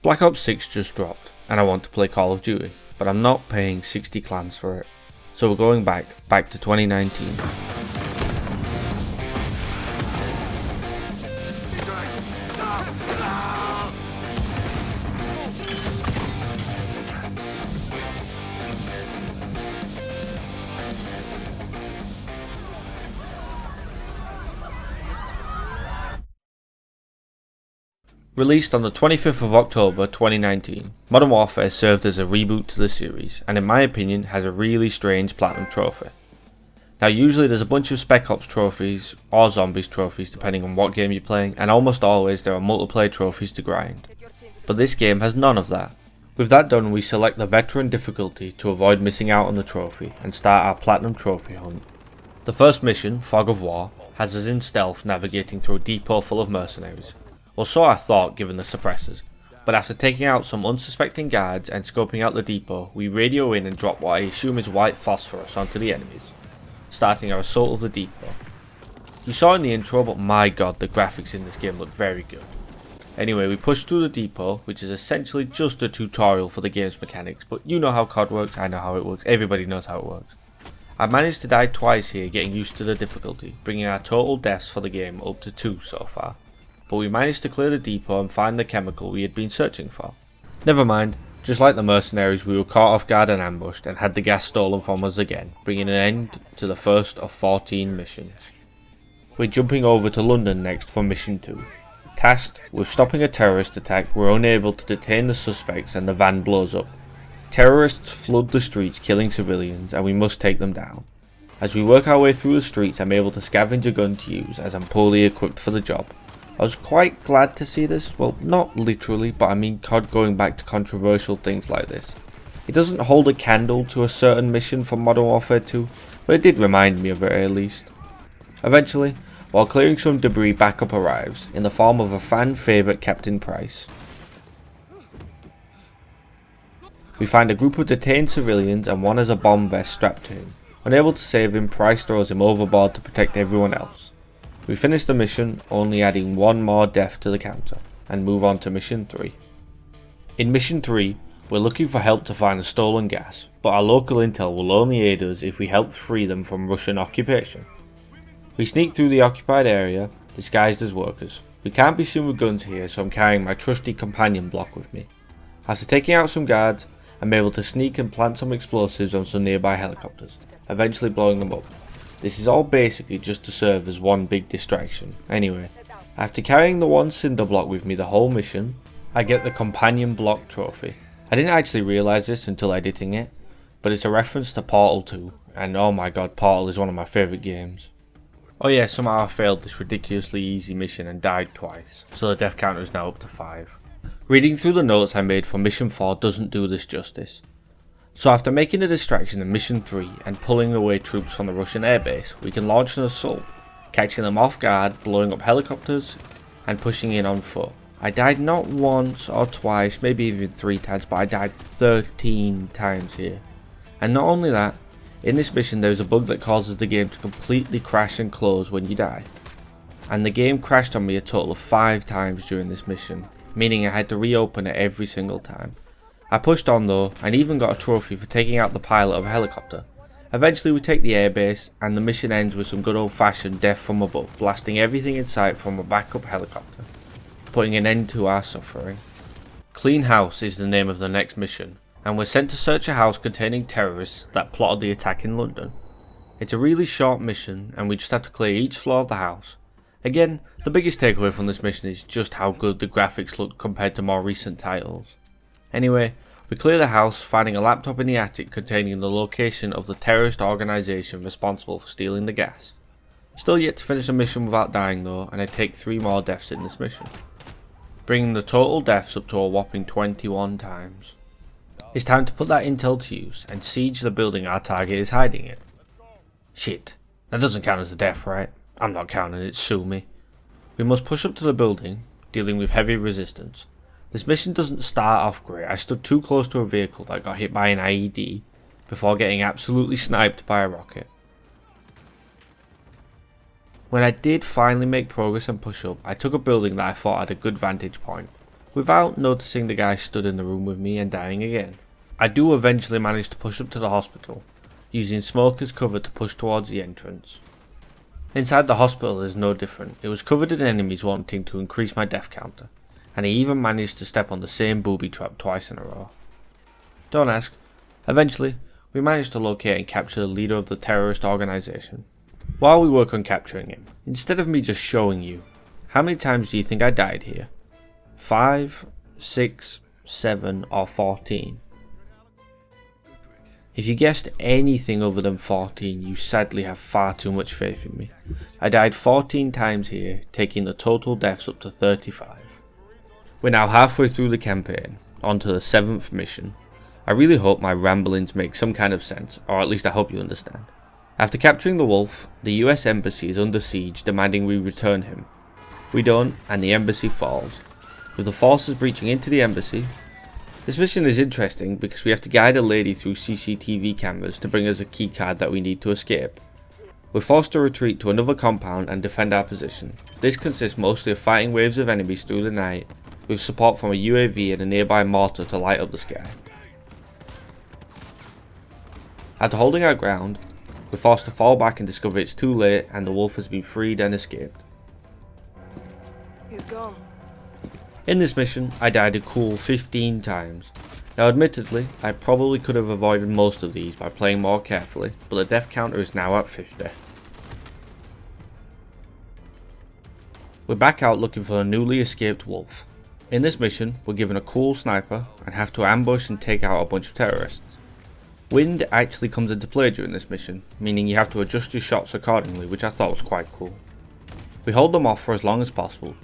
Black Ops 6 just dropped, and I want to play Call of Duty, but I'm not paying 60 clams for it. So we're going back to 2019. Released on the 25th of October 2019, Modern Warfare served as a reboot to the series, and in my opinion has a really strange platinum trophy. Now usually there's a bunch of Spec Ops trophies or Zombies trophies depending on what game you're playing, and almost always there are multiplayer trophies to grind. But this game has none of that. With that done, we select the veteran difficulty to avoid missing out on the trophy and start our platinum trophy hunt. The first mission, Fog of War, has us in stealth navigating through a depot full of mercenaries. Well, so I thought given the suppressors, but after taking out some unsuspecting guards and scoping out the depot, we radio in and drop what I assume is white phosphorus onto the enemies, starting our assault of the depot. You saw in the intro, but my god, the graphics in this game look very good. Anyway, we push through the depot, which is essentially just a tutorial for the game's mechanics, but you know how COD works, I know how it works, everybody knows how it works. I managed to die twice here, getting used to the difficulty, bringing our total deaths for the game up to 2 so far. But we managed to clear the depot and find the chemical we had been searching for. Never mind, just like the mercenaries, we were caught off guard and ambushed and had the gas stolen from us again, bringing an end to the first of 14 missions. We're jumping over to London next for mission 2. Tasked with stopping a terrorist attack, we're unable to detain the suspects and the van blows up. Terrorists flood the streets killing civilians and we must take them down. As we work our way through the streets, I'm able to scavenge a gun to use as I'm poorly equipped for the job. I was quite glad to see this, well not literally, but I mean COD going back to controversial things like this. It doesn't hold a candle to a certain mission from Modern Warfare 2, but it did remind me of it at least. Eventually, while clearing some debris, backup arrives, in the form of a fan favourite Captain Price. We find a group of detained civilians and one has a bomb vest strapped to him. Unable to save him, Price throws him overboard to protect everyone else. We finish the mission, only adding one more death to the counter, and move on to mission 3. In mission 3, we're looking for help to find the stolen gas, but our local intel will only aid us if we help free them from Russian occupation. We sneak through the occupied area, disguised as workers. We can't be seen with guns here, so I'm carrying my trusty companion block with me. After taking out some guards, I'm able to sneak and plant some explosives on some nearby helicopters, eventually blowing them up. This is all basically just to serve as one big distraction. Anyway, after carrying the one cinder block with me the whole mission, I get the companion block trophy. I didn't actually realise this until editing it, but it's a reference to Portal 2, and oh my god, Portal is one of my favourite games. Oh yeah, somehow I failed this ridiculously easy mission and died twice, so the death counter is now up to 5. Reading through the notes I made for mission 4 doesn't do this justice. So after making a distraction in mission 3 and pulling away troops from the Russian airbase, we can launch an assault, catching them off guard, blowing up helicopters and pushing in on foot. I died not once or twice, maybe even 3 times, but I died 13 times here. And not only that, in this mission there is a bug that causes the game to completely crash and close when you die. And the game crashed on me a total of 5 times during this mission, meaning I had to reopen it every single time. I pushed on though, and even got a trophy for taking out the pilot of a helicopter. Eventually we take the airbase, and the mission ends with some good old fashioned death from above, blasting everything in sight from a backup helicopter, putting an end to our suffering. Clean House is the name of the next mission, and we're sent to search a house containing terrorists that plotted the attack in London. It's a really short mission, and we just have to clear each floor of the house. Again, the biggest takeaway from this mission is just how good the graphics look compared to more recent titles. Anyway, we clear the house, finding a laptop in the attic containing the location of the terrorist organisation responsible for stealing the gas. Still yet to finish the mission without dying though, and I take 3 more deaths in this mission, bringing the total deaths up to a whopping 21 times. It's time to put that intel to use and siege the building our target is hiding in. Shit, that doesn't count as a death, right? I'm not counting it, sue me. We must push up to the building, dealing with heavy resistance. This mission doesn't start off great. I stood too close to a vehicle that got hit by an IED before getting absolutely sniped by a rocket. When I did finally make progress and push up, I took a building that I thought had a good vantage point. without noticing the guy stood in the room with me and dying again. I do eventually manage to push up to the hospital, using smoke as cover to push towards the entrance. Inside the hospital is no different. It was covered in enemies wanting to increase my death counter, and I even managed to step on the same booby trap twice in a row. Don't ask. Eventually, we managed to locate and capture the leader of the terrorist organization. While we work on capturing him, instead of me just showing you, how many times do you think I died here? 5, 6, 7 or 14? If you guessed anything other than 14, you sadly have far too much faith in me. I died 14 times here, taking the total deaths up to 35. We're now halfway through the campaign, on to the 7th mission. I really hope my ramblings make some kind of sense, or at least I hope you understand. After capturing the wolf, the US Embassy is under siege demanding we return him. We don't, and the embassy falls, with the forces breaching into the embassy. This mission is interesting because we have to guide a lady through CCTV cameras to bring us a keycard that we need to escape. We're forced to retreat to another compound and defend our position. This consists mostly of fighting waves of enemies through the night, with support from a UAV and a nearby mortar to light up the sky. After holding our ground, we're forced to fall back and discover it's too late and the wolf has been freed and escaped. He's gone. In this mission, I died a cool 15 times. Now admittedly, I probably could have avoided most of these by playing more carefully, but the death counter is now at 50. We're back out looking for a newly escaped wolf. In this mission, we're given a cool sniper and have to ambush and take out a bunch of terrorists. Wind actually comes into play during this mission, meaning you have to adjust your shots accordingly, which I thought was quite cool. We hold them off for as long as possible.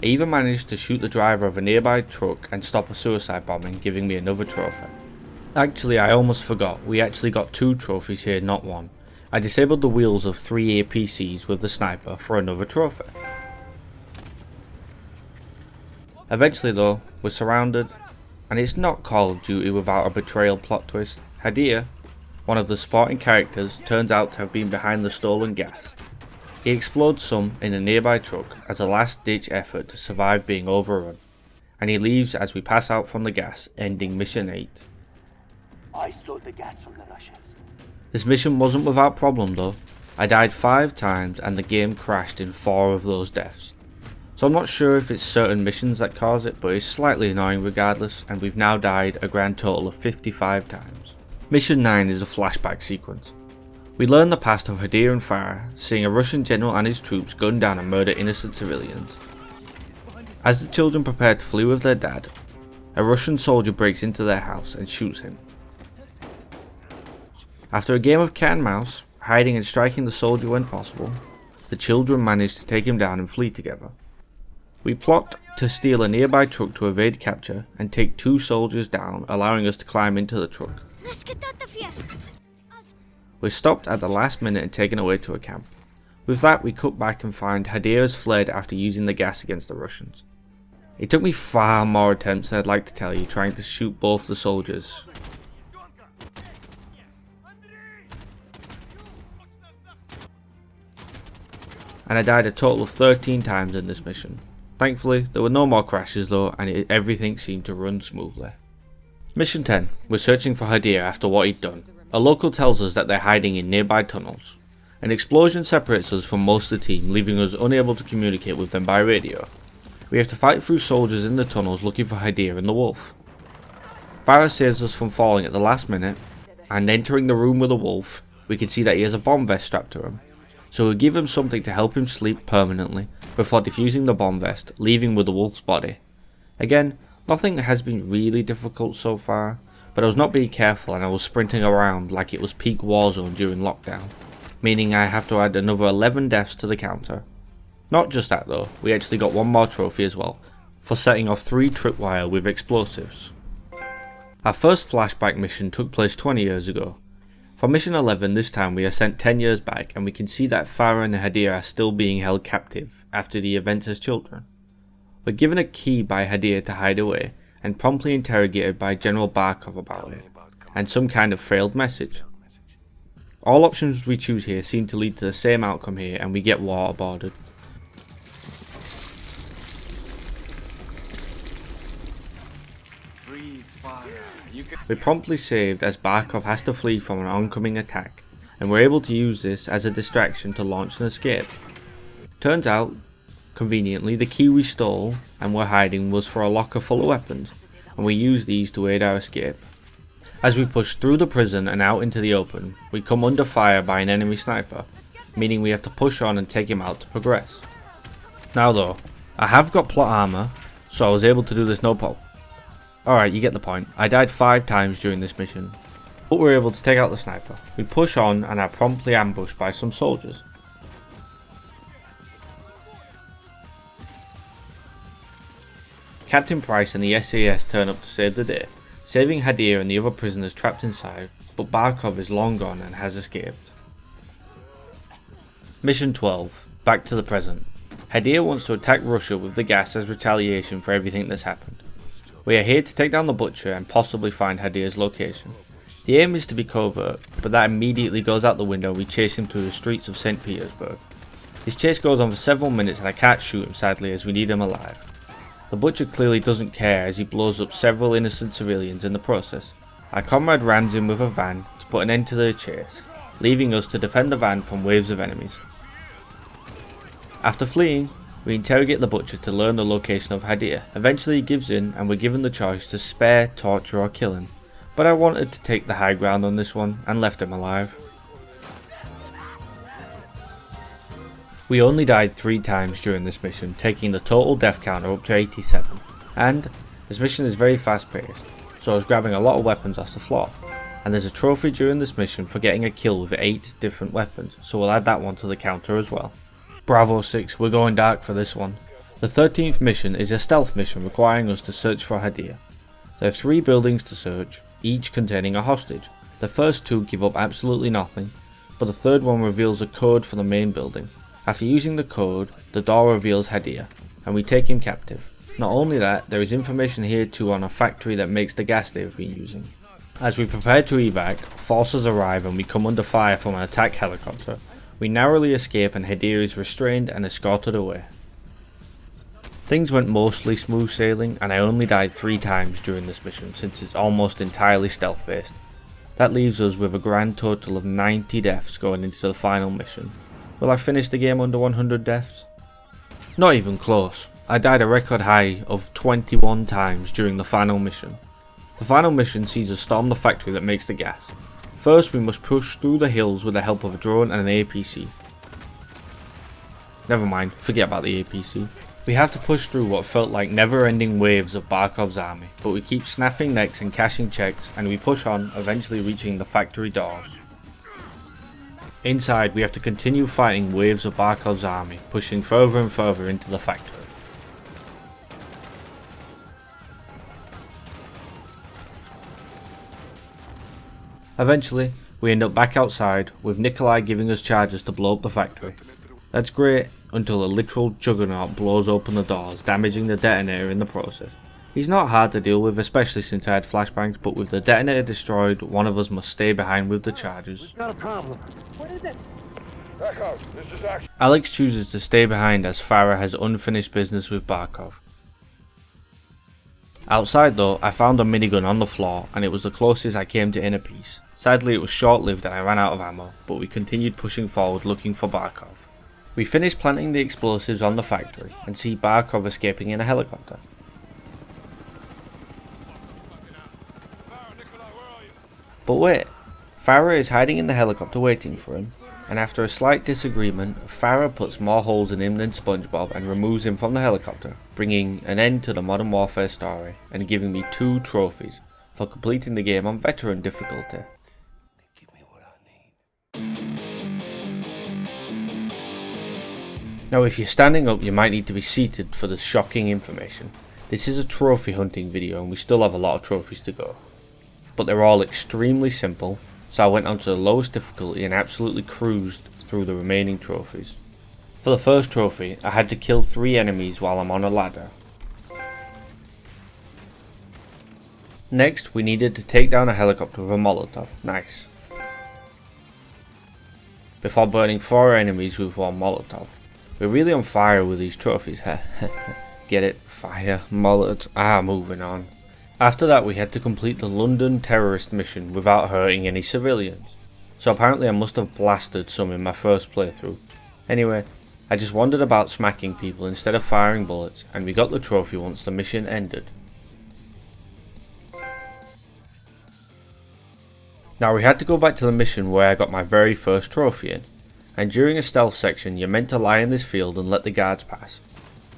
I even managed to shoot the driver of a nearby truck and stop a suicide bombing, giving me another trophy. Actually, I almost forgot, we actually got 2 trophies here, not 1. I disabled the wheels of 3 APCs with the sniper for another trophy. Eventually though, we're surrounded, and it's not Call of Duty without a betrayal plot twist. Hadir, one of the supporting characters, turns out to have been behind the stolen gas. He explodes some in a nearby truck as a last ditch effort to survive being overrun, and he leaves as we pass out from the gas, ending mission 8. I stole the gas from the Russians. This mission wasn't without problem though. I died 5 times and the game crashed in 4 of those deaths. So I'm not sure if it's certain missions that cause it, but it's slightly annoying regardless, and we've now died a grand total of 55 times. Mission 9 is a flashback sequence. We learn the past of Hadir and Farah, seeing a Russian general and his troops gun down and murder innocent civilians. As the children prepare to flee with their dad, a Russian soldier breaks into their house and shoots him. After a game of cat and mouse, hiding and striking the soldier when possible, the children manage to take him down and flee together. We plot to steal a nearby truck to evade capture and take 2 soldiers down, allowing us to climb into the truck. Let's get out of here. We're stopped at the last minute and taken away to a camp. With that, we cut back and find Hadir has fled after using the gas against the Russians. It took me far more attempts than I'd like to tell you, trying to shoot both the soldiers. And I died a total of 13 times in this mission. Thankfully, there were no more crashes though, and everything seemed to run smoothly. Mission 10. We're searching for Hadir after what he'd done. A local tells us that they're hiding in nearby tunnels. An explosion separates us from most of the team, leaving us unable to communicate with them by radio. We have to fight through soldiers in the tunnels looking for Hadir and the wolf. Farah saves us from falling at the last minute, and entering the room with the wolf, we can see that he has a bomb vest strapped to him. So we give him something to help him sleep permanently, before defusing the bomb vest, leaving with the wolf's body. Again, nothing has been really difficult so far, but I was not being careful and I was sprinting around like it was peak Warzone during lockdown, meaning I have to add another 11 deaths to the counter. Not just that though, we actually got 1 more trophy as well, for setting off 3 tripwire with explosives. Our first flashback mission took place 20 years ago. For mission 11 this time we are sent 10 years back, and we can see that Farah and Hadir are still being held captive after the events as children. We're given a key by Hadir to hide away, and promptly interrogated by General Barkov about it, and some kind of failed message. All options we choose here seem to lead to the same outcome here, and we get waterboarded. We promptly saved as Barkov has to flee from an oncoming attack, and we're able to use this as a distraction to launch an escape. Turns out, conveniently, the key we stole and were hiding was for a locker full of weapons, and we used these to aid our escape. As we push through the prison and out into the open, we come under fire by an enemy sniper, meaning we have to push on and take him out to progress. Now though, I have got plot armor, so I was able to do this no problem. Alright, you get the point. I died 5 times during this mission, but we're able to take out the sniper. We push on and are promptly ambushed by some soldiers. Captain Price and the SAS turn up to save the day, saving Hadir and the other prisoners trapped inside, but Barkov is long gone and has escaped. Mission 12. Back to the present. Hadir wants to attack Russia with the gas as retaliation for everything that's happened. We are here to take down the butcher and possibly find Hadir's location. The aim is to be covert, but that immediately goes out the window and we chase him through the streets of St. Petersburg. His chase goes on for several minutes and I can't shoot him sadly as we need him alive. The butcher clearly doesn't care as he blows up several innocent civilians in the process. Our comrade rams in with a van to put an end to the chase, leaving us to defend the van from waves of enemies. After fleeing, we interrogate the butcher to learn the location of Hadir. Eventually he gives in and we're given the choice to spare, torture or kill him, but I wanted to take the high ground on this one and left him alive. We only died 3 times during this mission, taking the total death counter up to 87, and this mission is very fast paced, so I was grabbing a lot of weapons off the floor, and there's a trophy during this mission for getting a kill with 8 different weapons, so we'll add that one to the counter as well. Bravo 6, we're going dark for this one. The 13th mission is a stealth mission requiring us to search for Hadir. There are 3 buildings to search, each containing a hostage. The first 2 give up absolutely nothing, but the third one reveals a code for the main building. After using the code, the door reveals Hadir, and we take him captive. Not only that, there is information here too on a factory that makes the gas they've been using. As we prepare to evac, forces arrive and we come under fire from an attack helicopter. We narrowly escape and Hadir is restrained and escorted away. Things went mostly smooth sailing and I only died 3 times during this mission since it's almost entirely stealth based. That leaves us with a grand total of 90 deaths going into the final mission. Will I finish the game under 100 deaths? Not even close. I died a record high of 21 times during the final mission. The final mission sees us storm the factory that makes the gas. First we must push through the hills with the help of a drone and an APC. Never mind, forget about the APC. We have to push through what felt like never-ending waves of Barkov's army, but we keep snapping necks and cashing checks and we push on, eventually reaching the factory doors. Inside we have to continue fighting waves of Barkov's army, pushing further and further into the factory. Eventually, we end up back outside, with Nikolai giving us charges to blow up the factory. That's great, until a literal juggernaut blows open the doors, damaging the detonator in the process. He's not hard to deal with, especially since I had flashbangs, but with the detonator destroyed, one of us must stay behind with the charges. Got a problem. What is it? Echo, this is action. Alex chooses to stay behind as Farah has unfinished business with Barkov. Outside though, I found a minigun on the floor and it was the closest I came to inner peace. Sadly it was short-lived and I ran out of ammo, but we continued pushing forward looking for Barkov. We finished planting the explosives on the factory and see Barkov escaping in a helicopter. But wait, Farah is hiding in the helicopter waiting for him, and after a slight disagreement, Farah puts more holes in him than SpongeBob and removes him from the helicopter, bringing an end to the Modern Warfare story and giving me 2 trophies for completing the game on veteran difficulty. Give me what I need. Now if you're standing up you might need to be seated for the shocking information. This is a trophy hunting video and we still have a lot of trophies to go. But they're all extremely simple, so I went on to the lowest difficulty and absolutely cruised through the remaining trophies. For the first trophy, I had to kill 3 enemies while I'm on a ladder. Next, we needed to take down a helicopter with a Molotov. Nice. Before burning 4 enemies with 1 Molotov. We're really on fire with these trophies, huh? Get it? Fire, Molotov. Moving on. After that we had to complete the London terrorist mission without hurting any civilians, so apparently I must have blasted some in my first playthrough. Anyway, I just wandered about smacking people instead of firing bullets, and we got the trophy once the mission ended. Now we had to go back to the mission where I got my very first trophy in, and during a stealth section you're meant to lie in this field and let the guards pass,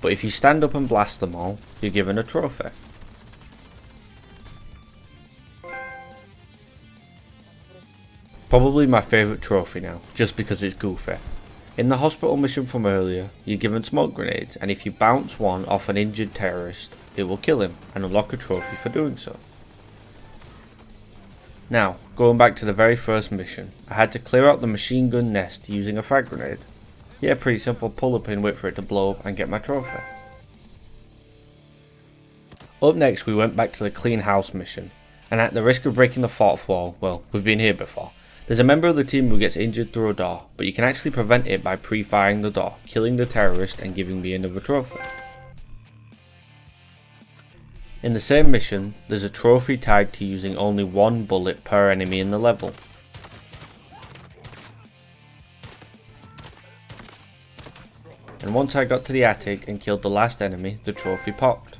but if you stand up and blast them all, you're given a trophy. Probably my favourite trophy now, just because it's goofy. In the hospital mission from earlier, you're given smoke grenades, and if you bounce one off an injured terrorist, it will kill him and unlock a trophy for doing so. Now, going back to the very first mission, I had to clear out the machine gun nest using a frag grenade. Yeah, pretty simple, pull the pin, wait for it to blow up and get my trophy. Up next we went back to the clean house mission, and at the risk of breaking the fourth wall, well, we've been here before. There's a member of the team who gets injured through a door, but you can actually prevent it by pre-firing the door, killing the terrorist and giving me another trophy. In the same mission, there's a trophy tied to using only one bullet per enemy in the level. And once I got to the attic and killed the last enemy, the trophy popped.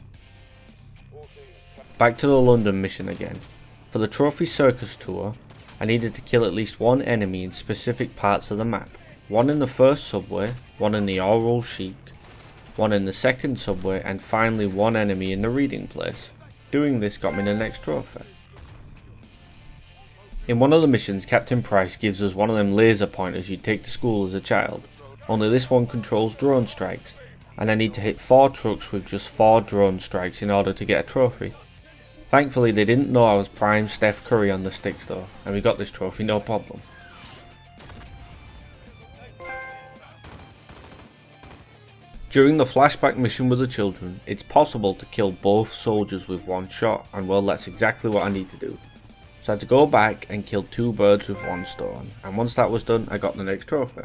Back to the London mission again. For the trophy circus tour, I needed to kill at least one enemy in specific parts of the map. One in the first subway, one in the Oral Chic, one in the second subway, and finally one enemy in the reading place. Doing this got me the next trophy. In one of the missions, Captain Price gives us one of them laser pointers you'd take to school as a child, only this one controls drone strikes, and I need to hit 4 trucks with just 4 drone strikes in order to get a trophy. Thankfully they didn't know I was prime Steph Curry on the sticks though, and we got this trophy no problem. During the flashback mission with the children, it's possible to kill both soldiers with one shot, and well, that's exactly what I need to do. So I had to go back and kill 2 birds with 1 stone, and once that was done I got the next trophy.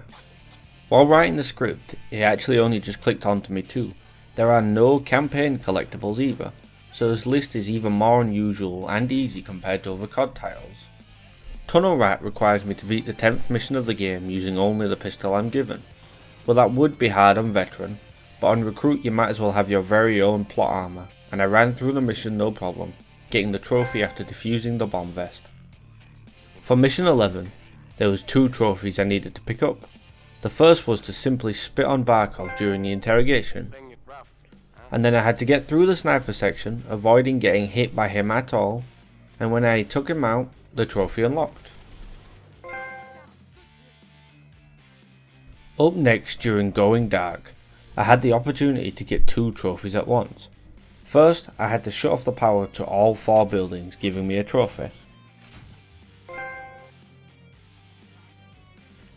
While writing the script, it actually only just clicked onto me too. There are no campaign collectibles either, so this list is even more unusual and easy compared to other COD titles. Tunnel Rat requires me to beat the 10th mission of the game using only the pistol I'm given. Well, that would be hard on Veteran, but on Recruit you might as well have your very own plot armor, and I ran through the mission no problem, getting the trophy after defusing the bomb vest. For mission 11, there was 2 trophies I needed to pick up. The first was to simply spit on Barkov during the interrogation, and then I had to get through the sniper section, avoiding getting hit by him at all, and when I took him out, the trophy unlocked. Up next, during Going Dark, I had the opportunity to get 2 trophies at once. First, I had to shut off the power to all 4 buildings, giving me a trophy.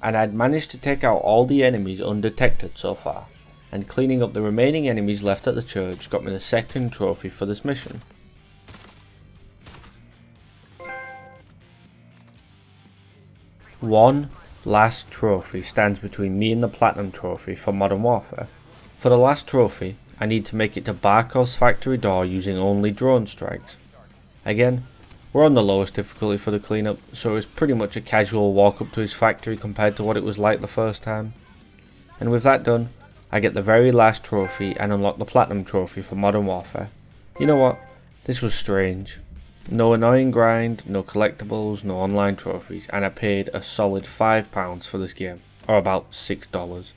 And I'd managed to take out all the enemies undetected so far, and cleaning up the remaining enemies left at the church got me the second trophy for this mission. One last trophy stands between me and the platinum trophy for Modern Warfare. For the last trophy, I need to make it to Barkov's factory door using only drone strikes. Again, we're on the lowest difficulty for the cleanup, so it's pretty much a casual walk up to his factory compared to what it was like the first time. And with that done, I get the very last trophy and unlock the platinum trophy for Modern Warfare. You know what? This was strange. No annoying grind, no collectibles, no online trophies, and I paid a solid £5 for this game, or about $6.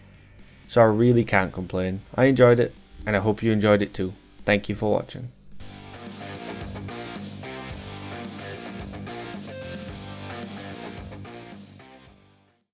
So I really can't complain. I enjoyed it, and I hope you enjoyed it too. Thank you for watching.